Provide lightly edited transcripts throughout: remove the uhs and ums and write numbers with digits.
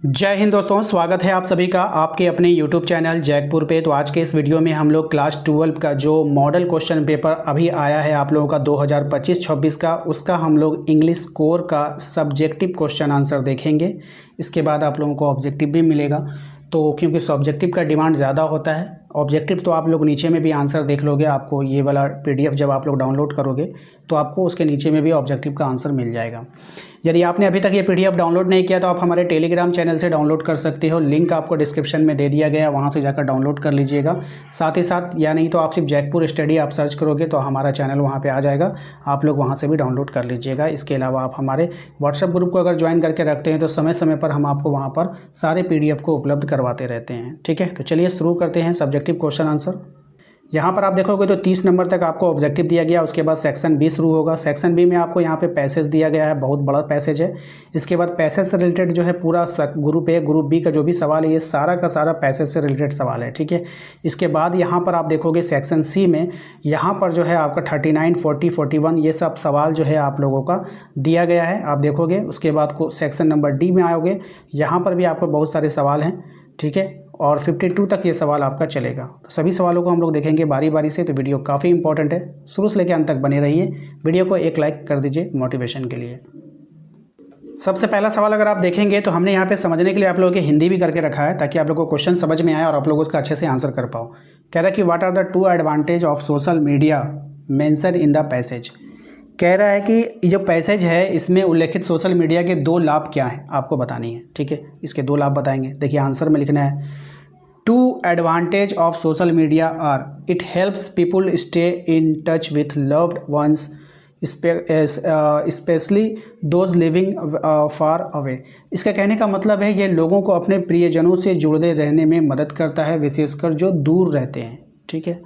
जय हिंद दोस्तों, स्वागत है आप सभी का आपके अपने YouTube चैनल जैकपुर पे। तो आज के इस वीडियो में हम लोग क्लास 12 का जो मॉडल क्वेश्चन पेपर अभी आया है आप लोगों का 2025-26 का, उसका हम लोग इंग्लिश कोर का सब्जेक्टिव क्वेश्चन आंसर देखेंगे। इसके बाद आप लोगों को ऑब्जेक्टिव भी मिलेगा। तो क्योंकि सब्जेक्टिव का डिमांड ज़्यादा होता है, ऑब्जेक्टिव तो आप लोग नीचे में भी आंसर देख लोगे। आपको ये वाला PDF जब आप लोग डाउनलोड करोगे तो आपको उसके नीचे में भी ऑब्जेक्टिव का आंसर मिल जाएगा। यदि आपने अभी तक ये PDF डाउनलोड नहीं किया तो आप हमारे टेलीग्राम चैनल से डाउनलोड कर सकते हो। लिंक आपको डिस्क्रिप्शन में दे दिया गया है, वहाँ से जाकर डाउनलोड कर लीजिएगा। साथ ही साथ या नहीं तो आप सिर्फ जैकपुर स्टडी आप सर्च करोगे तो हमारा चैनल वहाँ पे आ जाएगा, आप लोग वहाँ से भी डाउनलोड कर लीजिएगा। इसके अलावा आप हमारे व्हाट्सएप ग्रुप को अगर ज्वाइन करके रखते हैं तो समय समय पर हम आपको वहाँ पर सारे PDF को उपलब्ध करवाते रहते हैं। ठीक है, तो चलिए शुरू करते हैं सब्जेक्टिव क्वेश्चन आंसर। यहाँ पर आप देखोगे तो 30 नंबर तक आपको ऑब्जेक्टिव दिया गया। उसके बाद सेक्शन बी शुरू होगा। सेक्शन बी में आपको यहाँ पे पैसेज दिया गया है, बहुत बड़ा पैसेज है। इसके बाद पैसेज से रिलेटेड जो है पूरा ग्रुप ए ग्रुप बी का जो भी सवाल है ये सारा का सारा पैसेज से रिलेटेड सवाल है। ठीक है, इसके बाद यहाँ पर आप देखोगे सेक्शन सी में यहाँ पर जो है आपका 39, 40, 41 ये सब सवाल जो है आप लोगों का दिया गया है, आप देखोगे। उसके बाद को सेक्शन नंबर डी में आओगे, यहाँ पर भी आपको बहुत सारे सवाल हैं। ठीक है, और 52 तक ये सवाल आपका चलेगा। तो सभी सवालों को हम लोग देखेंगे बारी बारी से। तो वीडियो काफ़ी इंपॉर्टेंट है, शुरू से लेकर अंत तक बने रहिए। वीडियो को एक लाइक कर दीजिए मोटिवेशन के लिए। सबसे पहला सवाल अगर आप देखेंगे तो हमने यहाँ पे समझने के लिए आप लोगों की हिंदी भी करके रखा है ताकि आप लोगों को क्वेश्चन समझ में आए और आप लोग उसका अच्छे से आंसर कर पाओ। कह रहा है कि what are the 2 advantage of social media mention in the passage. कह रहा है कि जो पैसेज है इसमें उल्लेखित सोशल मीडिया के 2 लाभ क्या हैं आपको बतानी है। ठीक है, इसके 2 लाभ बताएंगे। देखिए आंसर में लिखना है 2 advantage of social media are it helps people stay in touch with loved ones, especially those living far away। इसका कहने का मतलब है ये लोगों को अपने प्रियजनों से जुड़े रहने में मदद करता है, विशेषकर जो दूर रहते हैं। ठीक है,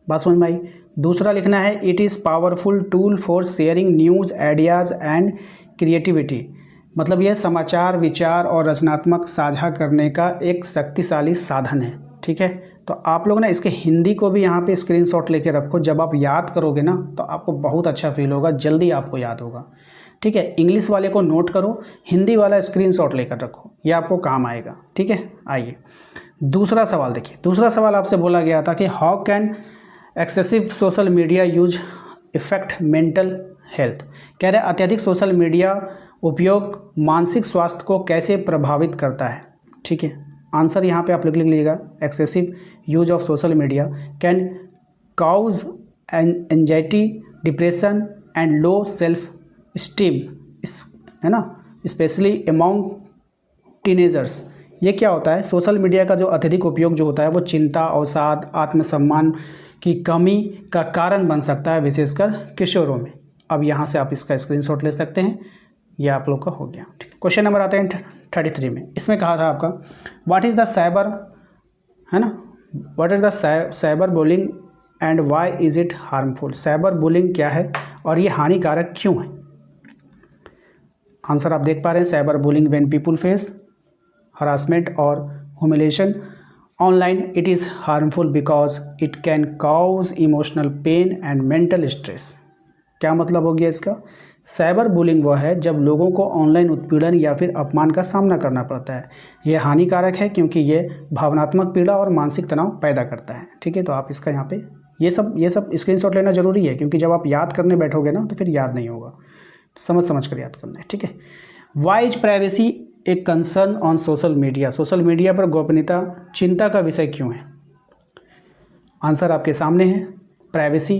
बात समझ में आई। दूसरा लिखना है it is powerful tool for sharing news ideas and creativity. मतलब यह समाचार, विचार और रचनात्मक साझा करने का एक शक्तिशाली साधन है। ठीक है, तो आप लोग ना इसके हिंदी को भी यहाँ पे स्क्रीनशॉट लेके रखो। जब आप याद करोगे ना तो आपको बहुत अच्छा फील होगा, जल्दी आपको याद होगा। ठीक है, इंग्लिश वाले को नोट करो, हिंदी वाला स्क्रीनशॉट लेकर रखो, ये आपको काम आएगा। ठीक है, आइए दूसरा सवाल देखिए। दूसरा सवाल आपसे बोला गया था कि how can excessive social media use effect mental health. कह रहे अत्यधिक सोशल मीडिया उपयोग मानसिक स्वास्थ्य को कैसे प्रभावित करता है। ठीक है, आंसर यहाँ पे आप लिख लीजिएगा excessive use of social media can cause anxiety, depression and low self esteem, है ना, स्पेशली अमॉन्ग टीनेजर्स। ये क्या होता है, सोशल मीडिया का जो अत्यधिक उपयोग जो होता है वो चिंता, अवसाद, आत्मसम्मान की कमी का कारण बन सकता है, विशेषकर किशोरों में। अब यहाँ से आप इसका स्क्रीनशॉट ले सकते हैं, ये आप लोग का हो गया। ठीक है, क्वेश्चन नंबर आते हैं 33 में। इसमें कहा था आपका व्हाट इज़ द साइबर, है ना, what is the cyber bullying and why is it harmful. Cyber bullying क्या है और ये हानिकारक क्यों है। आंसर आप देख पा रहे हैं, cyber bullying when people face harassment और humiliation online it is harmful because it can cause emotional pain and mental stress. क्या मतलब हो गया इसका, साइबर बुलिंग वह है जब लोगों को ऑनलाइन उत्पीड़न या फिर अपमान का सामना करना पड़ता है। यह हानिकारक है क्योंकि ये भावनात्मक पीड़ा और मानसिक तनाव पैदा करता है। ठीक है, तो आप इसका यहाँ पे ये सब स्क्रीनशॉट लेना जरूरी है क्योंकि जब आप याद करने बैठोगे ना तो फिर याद नहीं होगा, समझ कर याद करना है। ठीक है, why is privacy a concern on social media. Social media पर गोपनीयता चिंता का विषय क्यों है। आंसर आपके सामने है, privacy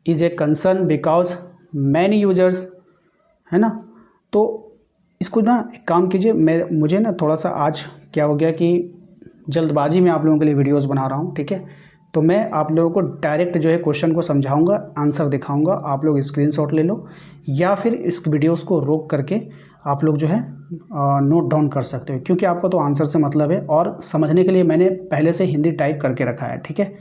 is a concern because many users, है ना। तो इसको ना एक काम कीजिए, मुझे ना थोड़ा सा आज क्या हो गया कि जल्दबाजी में आप लोगों के लिए वीडियोस बना रहा हूँ। ठीक है, तो मैं आप लोगों को डायरेक्ट जो है क्वेश्चन को समझाऊंगा, आंसर दिखाऊंगा, आप लोग स्क्रीनशॉट ले लो या फिर इस वीडियोस को रोक करके आप लोग जो है नोट डाउन कर सकते हो, क्योंकि आपको तो आंसर से मतलब है और समझने के लिए मैंने पहले से हिंदी टाइप करके रखा है। ठीक है,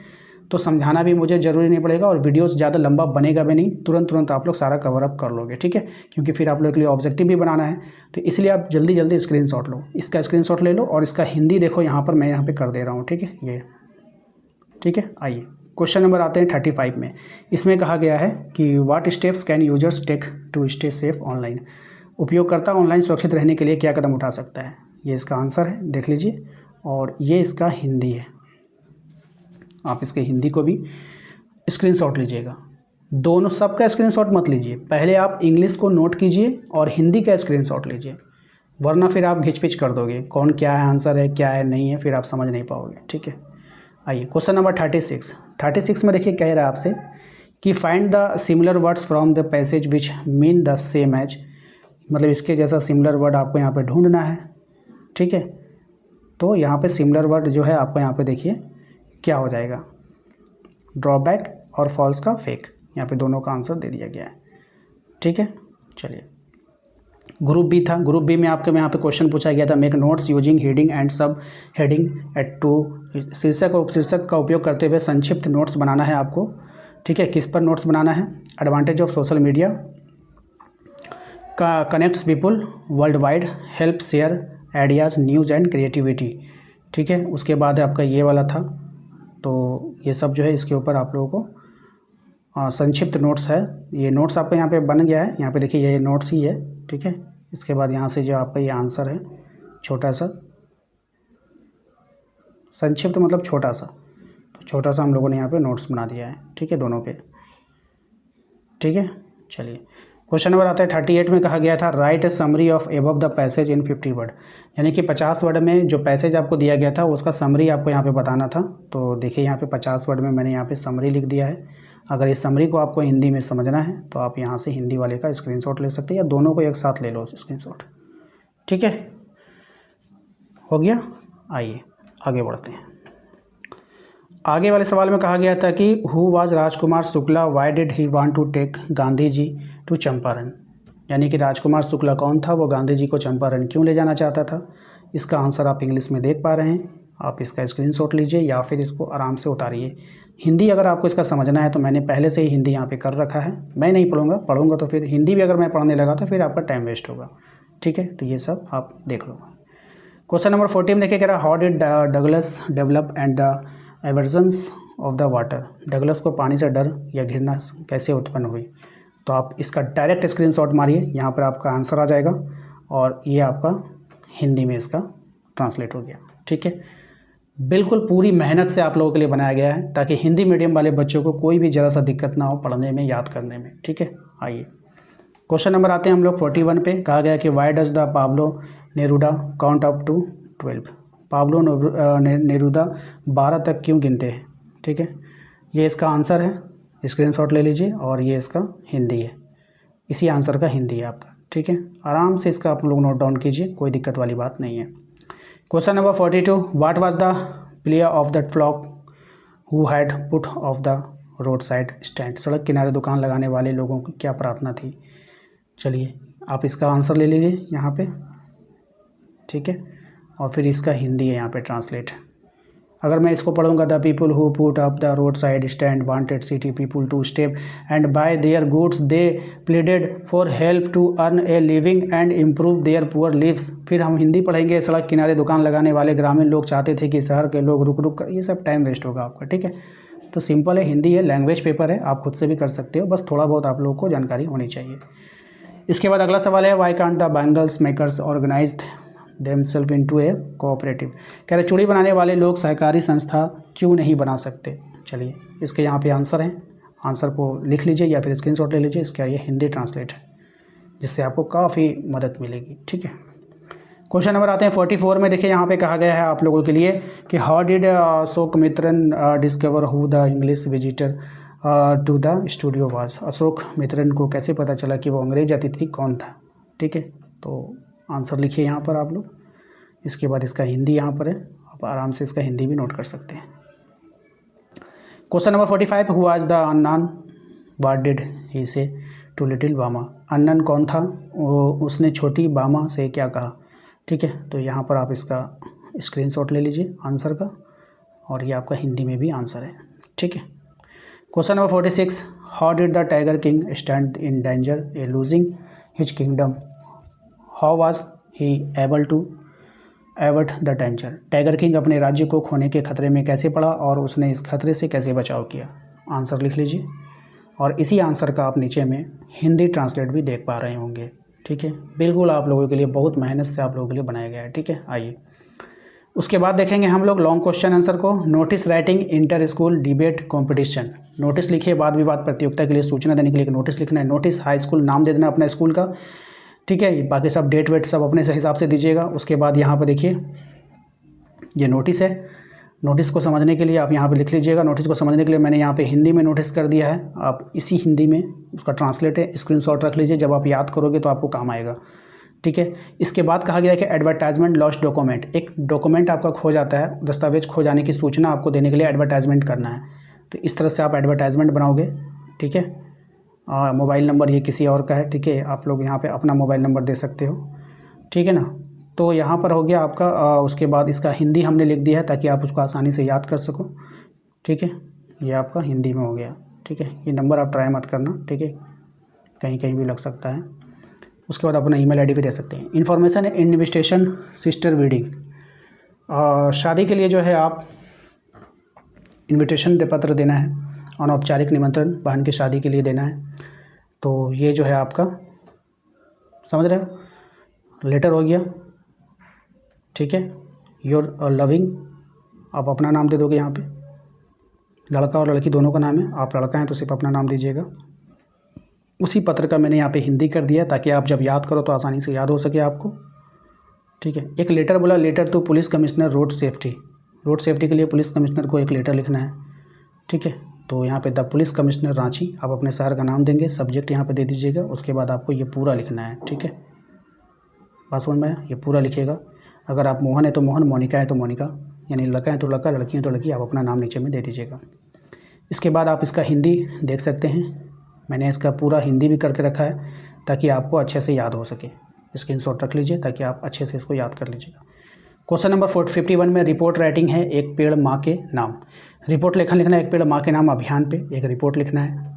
तो समझाना भी मुझे ज़रूरी नहीं पड़ेगा और वीडियोस ज़्यादा लंबा बनेगा भी नहीं, तुरंत आप लोग सारा कवर अप कर लोगे। ठीक है, क्योंकि फिर आप लोग के लिए ऑब्जेक्टिव भी बनाना है, तो इसलिए आप जल्दी स्क्रीनशॉट लो, इसका स्क्रीनशॉट ले लो और इसका हिंदी देखो, यहाँ पर मैं यहाँ पे कर दे रहा हूँ। ठीक है, ये ठीक है। आइए क्वेश्चन नंबर आते हैं 35 में। इसमें कहा गया है कि what steps can users take to stay safe online. उपयोगकर्ता ऑनलाइन सुरक्षित रहने के लिए क्या कदम उठा सकता है। ये इसका आंसर है, देख लीजिए। और ये इसका हिंदी है, आप इसके हिंदी को भी स्क्रीनशॉट लीजिएगा। दोनों सबका स्क्रीनशॉट मत लीजिए, पहले आप इंग्लिश को नोट कीजिए और हिंदी का स्क्रीनशॉट लीजिए, वरना फिर आप घिचपिच कर दोगे कौन क्या है, आंसर है क्या है नहीं है, फिर आप समझ नहीं पाओगे। ठीक है, आइए क्वेश्चन नंबर 36 में देखिए कह रहा है आपसे कि find the similar words from the passage which mean the same as, मतलब इसके जैसा सिमिलर वर्ड आपको यहाँ पे ढूंढना है। ठीक है, तो यहाँ पे सिमिलर वर्ड जो है आपको यहाँ पे देखिए क्या हो जाएगा, ड्रॉबैक और फॉल्स का फेक, यहाँ पे दोनों का आंसर दे दिया गया है। ठीक है, चलिए ग्रुप बी था, ग्रुप बी में आपके यहाँ पे क्वेश्चन पूछा गया था, make notes using heading and सब हेडिंग एट टू, शीर्षक और उपशीर्षक का उपयोग करते हुए संक्षिप्त नोट्स बनाना है आपको। ठीक है, किस पर नोट्स बनाना है, एडवांटेज ऑफ सोशल मीडिया का connects people world wide, help share ideas news and creativity. ठीक है, उसके बाद आपका ये वाला था, तो ये सब जो है इसके ऊपर आप लोगों को संक्षिप्त नोट्स है। ये नोट्स आपका यहाँ पे बन गया है, यहाँ पे देखिए ये नोट्स ही है। ठीक है, इसके बाद यहाँ से जो आपका ये आंसर है छोटा सा, संक्षिप्त मतलब छोटा सा, तो छोटा सा हम लोगों ने यहाँ पे नोट्स बना दिया है। ठीक है, दोनों पे। ठीक है, चलिए क्वेश्चन नंबर आता है 38 में कहा गया था right A summary of above the passage in 50 word, यानी कि 50 वर्ड में जो पैसेज आपको दिया गया था उसका समरी आपको यहाँ पे बताना था। तो देखिए यहाँ पे 50 वर्ड में मैंने यहाँ पे समरी लिख दिया है। अगर इस समरी को आपको हिंदी में समझना है तो आप यहाँ से हिंदी वाले का स्क्रीनशॉट ले सकते हैं, या दोनों को एक साथ ले लो स्क्रीनशॉट। ठीक है, हो गया। आइए आगे बढ़ते हैं। आगे वाले सवाल में कहा गया था कि who was Rajkumar Shukla, why did he want to take Gandhi ji to Champaran, यानी कि राजकुमार शुक्ला कौन था, वो गांधी जी को चंपारण क्यों ले जाना चाहता था। इसका आंसर आप इंग्लिश में देख पा रहे हैं, आप इसका स्क्रीनशॉट लीजिए या फिर इसको आराम से उतारिए। हिंदी अगर आपको इसका समझना है तो मैंने पहले से ही हिंदी यहाँ पे कर रखा है, मैं नहीं पढ़ूंगा तो फिर हिंदी भी अगर मैं पढ़ने लगा तो फिर आपका टाइम वेस्ट होगा। ठीक है, तो ये सब आप देख लो। क्वेश्चन नंबर 40 में देखिए कह रहा how did Douglas develop and the aversions of the water, Douglas को पानी से डर या घृणा कैसे उत्पन्न हुई। तो आप इसका डायरेक्ट स्क्रीनशॉट मारिए, यहाँ पर आपका आंसर आ जाएगा और ये आपका हिंदी में इसका ट्रांसलेट हो गया। ठीक है, बिल्कुल पूरी मेहनत से आप लोगों के लिए बनाया गया है ताकि हिंदी मीडियम वाले बच्चों को कोई भी ज़रा सा दिक्कत ना हो पढ़ने में, याद करने में। ठीक है, आइए क्वेश्चन नंबर आते हैं हम लोग 41 पे। कहा गया कि why does the Pablo Neruda count up to 12, Pablo Neruda 12 तक क्यों गिनते हैं। ठीक है, ये इसका आंसर है, स्क्रीनशॉट ले लीजिए और ये इसका हिंदी है, इसी आंसर का हिंदी है आपका। ठीक है, आराम से इसका आप लोग नोट डाउन कीजिए, कोई दिक्कत वाली बात नहीं है। Question number 42, what was the player of the flock who had put off the road side stand, सड़क किनारे दुकान लगाने वाले लोगों की क्या प्रार्थना थी। चलिए आप इसका आंसर ले लीजिए यहाँ पे। ठीक है, और फिर इसका हिंदी है यहाँ पे ट्रांसलेट। अगर मैं इसको पढ़ूंगा, the people who put up the road side stand wanted city people to step and buy their goods, they pleaded for help to earn a living and improve their poor lives. फिर हम हिंदी पढ़ेंगे, सड़क किनारे दुकान लगाने वाले ग्रामीण लोग चाहते थे कि शहर के लोग रुक रुक कर, ये सब टाइम वेस्ट होगा आपका। ठीक है, तो सिंपल है, हिंदी है, लैंग्वेज पेपर है, आप खुद से भी कर सकते हो, बस थोड़ा बहुत आप लोगों को जानकारी होनी चाहिए। इसके बाद अगला सवाल है why can't the bangles makers organised themself into a cooperative, कह रहे चूड़ी बनाने वाले लोग सहकारी संस्था क्यों नहीं बना सकते। चलिए इसके यहाँ पे आंसर है, आंसर को लिख लीजिए या फिर स्क्रीनशॉट ले लीजिए, इसका ये हिंदी ट्रांसलेट है जिससे आपको काफ़ी मदद मिलेगी। ठीक है, क्वेश्चन नंबर आते हैं 44 में। देखिए यहाँ पे कहा गया है आप लोगों के लिए कि how did Ashok Mitran discover who the English visitor to the studio was, Ashok Mitran को कैसे पता चला कि वो अंग्रेज अतिथि कौन था। ठीक है, तो आंसर लिखिए यहाँ पर आप लोग, इसके बाद इसका हिंदी यहाँ पर है, आप आराम से इसका हिंदी भी नोट कर सकते हैं। Question number 45, who was the अन्नन व्हाट डिड ही से टू लिटिल बामा, अन्नन कौन था, उसने छोटी बामा से क्या कहा। ठीक है, तो यहाँ पर आप इसका स्क्रीनशॉट ले लीजिए आंसर का और ये आपका हिंदी में भी आंसर है। ठीक है, question number 46, how did the tiger king stand in danger a losing his kingdom, how was he able to avert the danger, tiger king अपने राज्य को खोने के खतरे में कैसे पड़ा और उसने इस खतरे से कैसे बचाव किया। आंसर लिख लीजिए और इसी आंसर का आप नीचे में हिंदी ट्रांसलेट भी देख पा रहे होंगे। ठीक है, बिल्कुल आप लोगों के लिए बहुत मेहनत से आप लोगों के लिए बनाया गया है। ठीक है, आइए उसके बाद देखेंगे हम लोग लॉन्ग क्वेश्चन आंसर को। Notice writing inter school debate competition. Notice लिखिए, वाद विवाद प्रतियोगिता के लिए सूचना देने के लिए नोटिस लिखना है। नोटिस हाई स्कूल नाम दे देना अपना स्कूल का। ठीक है, बाकी सब डेट वेट सब अपने से हिसाब से दीजिएगा। उसके बाद यहाँ पर देखिए ये नोटिस है। नोटिस को समझने के लिए आप यहाँ पे लिख लीजिएगा। नोटिस को समझने के लिए मैंने यहाँ पे हिंदी में नोटिस कर दिया है, आप इसी हिंदी में उसका ट्रांसलेट है, स्क्रीनशॉट रख लीजिए। जब आप याद करोगे तो आपको काम आएगा। ठीक है, इसके बाद कहा गया है कि एडवर्टाइजमेंट लॉस्ट डॉक्यूमेंट। एक डॉक्यूमेंट आपका खो जाता है, दस्तावेज खो जाने की सूचना आपको देने के लिए एडवर्टाइजमेंट करना है। तो इस तरह से आप एडवर्टाइजमेंट बनाओगे। ठीक है, और मोबाइल नंबर ये किसी और का है। ठीक है, आप लोग यहाँ पे अपना मोबाइल नंबर दे सकते हो। ठीक है ना, तो यहाँ पर हो गया आपका। उसके बाद इसका हिंदी हमने लिख दिया है ताकि आप उसको आसानी से याद कर सको। ठीक है, ये आपका हिंदी में हो गया। ठीक है, ये नंबर आप ट्राई मत करना। ठीक है, कहीं कहीं भी लग सकता है। उसके बाद अपना ईमेल आईडी भी दे सकते हैं। Information invitation sister wedding. शादी के लिए जो है आप इन्विटेशन पत्र देना है, अनौपचारिक निमंत्रण बहन की शादी के लिए देना है। तो ये जो है आपका, समझ रहे हो, लेटर हो गया। ठीक है, योर लविंग, आप अपना नाम दे दोगे। यहाँ पे लड़का और लड़की दोनों का नाम है, आप लड़का हैं तो सिर्फ अपना नाम दीजिएगा। उसी पत्र का मैंने यहाँ पे हिंदी कर दिया ताकि आप जब याद करो तो आसानी से याद हो सके आपको। ठीक है, एक लेटर बोला, letter to police commissioner road safety. Road safety के लिए पुलिस कमिश्नर को एक लेटर लिखना है। ठीक है, तो यहाँ पे द पुलिस कमिश्नर रांची, आप अपने शहर का नाम देंगे, सब्जेक्ट यहाँ पे दे दीजिएगा। उसके बाद आपको ये पूरा लिखना है। ठीक है, बात समझ में आया, ये पूरा लिखिएगा। अगर आप मोहन है तो मोहन, मोनिका है तो मोनिका, यानी लड़का है तो लड़का, लड़की है तो लड़की, आप अपना नाम नीचे में दे दीजिएगा। इसके बाद आप इसका हिंदी देख सकते हैं, मैंने इसका पूरा हिंदी भी करके रखा है ताकि आपको अच्छे से याद हो सके। स्क्रीनशॉट रख लीजिए ताकि आप अच्छे से इसको याद कर लीजिएगा। क्वेश्चन नंबर 51 में रिपोर्ट राइटिंग है, एक पेड़ माँ के नाम। रिपोर्ट लेखन लिखना है, एक पेड़ माँ के नाम अभियान पे एक रिपोर्ट लिखना है।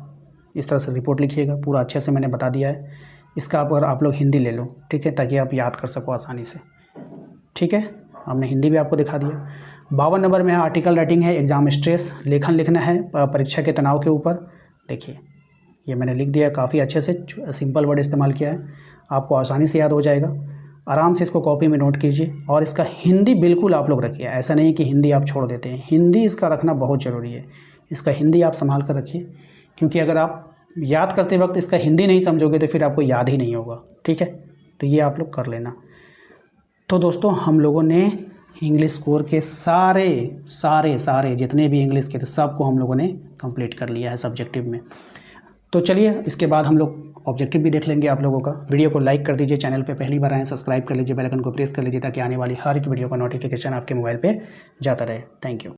इस तरह से रिपोर्ट लिखिएगा, पूरा अच्छे से मैंने बता दिया है। इसका अगर आप लोग हिंदी ले लो, ठीक है, ताकि आप याद कर सको आसानी से। ठीक है, हमने हिंदी भी आपको दिखा दिया। 52 नंबर में है आर्टिकल राइटिंग है, एग्जाम स्ट्रेस। लेखन लिखना है परीक्षा के तनाव के ऊपर। देखिए ये मैंने लिख दिया, काफ़ी अच्छे से सिंपल वर्ड इस्तेमाल किया है, आपको आसानी से याद हो जाएगा। आराम से इसको कॉपी में नोट कीजिए और इसका हिंदी बिल्कुल आप लोग रखिए। ऐसा नहीं कि हिंदी आप छोड़ देते हैं, हिंदी इसका रखना बहुत ज़रूरी है। इसका हिंदी आप संभाल कर रखिए, क्योंकि अगर आप याद करते वक्त इसका हिंदी नहीं समझोगे तो फिर आपको याद ही नहीं होगा। ठीक है, तो ये आप लोग कर लेना। तो दोस्तों हम लोगों ने इंग्लिश कोर के सारे जितने भी इंग्लिश के थे सबको हम लोगों ने कंप्लीट कर लिया है सब्जेक्टिव में। तो चलिए इसके बाद हम लोग ऑब्जेक्टिव भी देख लेंगे आप लोगों का। वीडियो को लाइक कर दीजिए, चैनल पे पहली बार आए सब्सक्राइब कर लीजिए, बेल आइकन को प्रेस कर लीजिए ताकि आने वाली हर एक वीडियो का नोटिफिकेशन आपके मोबाइल पे जाता रहे। Thank you.